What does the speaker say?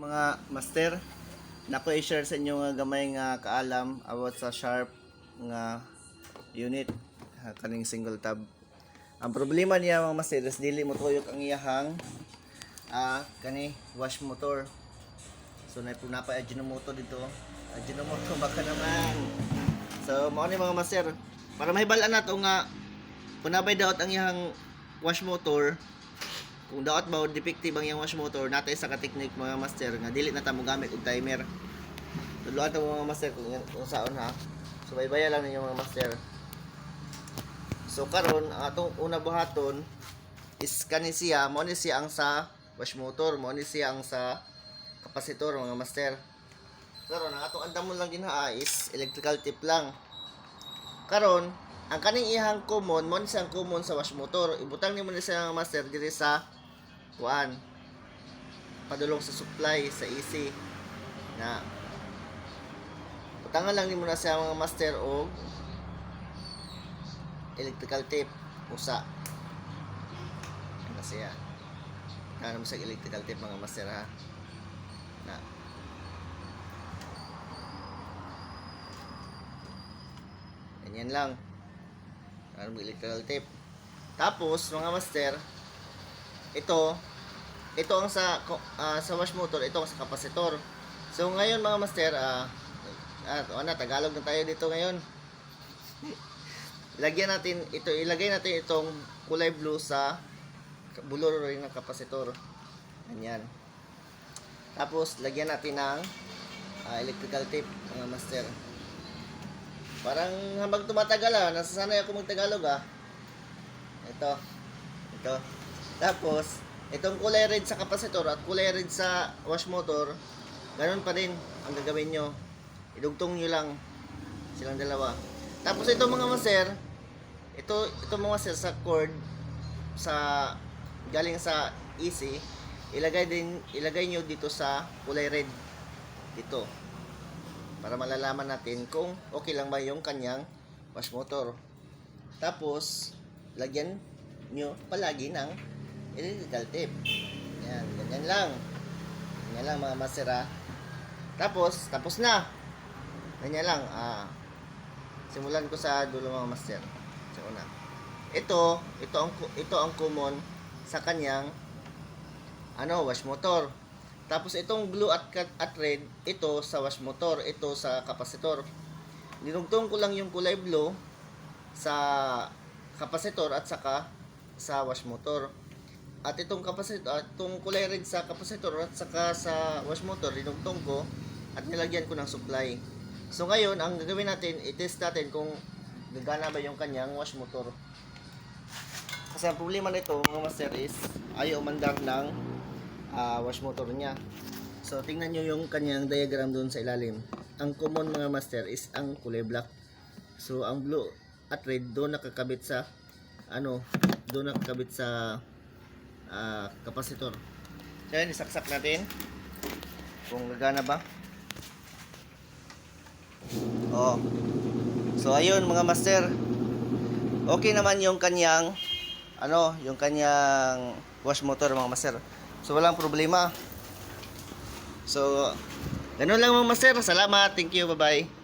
Mga master, nako i-share sa inyo nga gamay nga kaalam about sa Sharp nga unit kaning single tab. Ang problema niya mga master is dili mo tuyok ang iyahang kani wash motor. So napay Ajinomoto dito. Ajinomoto baka naman. So mao ni mga master, para mahibal-an nato nga kung nabay daot ang iyahang wash motor, kung daot ba defective ang iyang wash motor, natay sa ka-technique mga master nga dili na ta mo gamit og timer. Tuluan ta mga master kung saon ha. So baybaya lang ninyo mga master. So karon ang atong una buhaton is kani siya, mo ni siya ang sa wash motor, mo ni siya ang sa kapasitor mga master. Karon ang atong andamon lang ginhaa is electrical tip lang. Karon ang kaning ihang common, mo ni siya ang common sa wash motor. Ibutang nimo ni siya mga master diri sa kuan, padulong sa supply sa AC na butangan lang nimo na siya mga master og electrical tape usa kasi ya kanang sa electrical tape mga master ha na ganyan lang kanang electrical tape. Tapos mga master, ito ang sa wash motor, ito ang sa kapasitor. So ngayon mga master, Tagalog na tayo dito ngayon. Ilagay natin itong kulay blue sa bulor ring ng kapasitor. Ganyan. Tapos lagyan natin ng electrical tape mga master. Parang habang tumatagal nasasanay ako mag-Tagalog Ito. Tapos itong kulay red sa kapasitor at kulay red sa wash motor, ganun pa rin ang gagawin nyo. Idugtong nyo lang silang dalawa. Tapos ito mga master, ito mga master sa cord sa galing sa AC, ilagay nyo dito sa kulay red dito para malalaman natin kung okay lang ba yung kanyang wash motor. Tapos lagyan nyo palagi ng electrical tape. Yan, ganyan lang. Ganyan lang mga master Tapos na. Ganyan lang. Simulan ko sa dulo mga master. Sa una. Ito ang common sa kanyang wash motor. Tapos itong blue at red, ito sa wash motor, ito sa kapasitor. Dinugtong ko lang yung kulay blue sa kapasitor at saka sa wash motor. At itong kulay red sa kapasitor at saka sa wash motor, dinugtong ko at nilagyan ko ng supply. So ngayon, ang gagawin natin, i-test natin kung gagana ba yung kanyang wash motor. Kasi ang problema nito mga master is ayaw umandar ng wash motor niya. So tingnan nyo yung kanyang diagram doon sa ilalim. Ang common mga master is ang kulay black. So ang blue at red doon nakakabit sa kapasitor. So yan, isaksak natin kung gagana ba. So ayun mga master, okay naman yung kanyang wash motor mga master. So walang problema. So ganun lang mga master. Salamat. Thank you. Bye bye.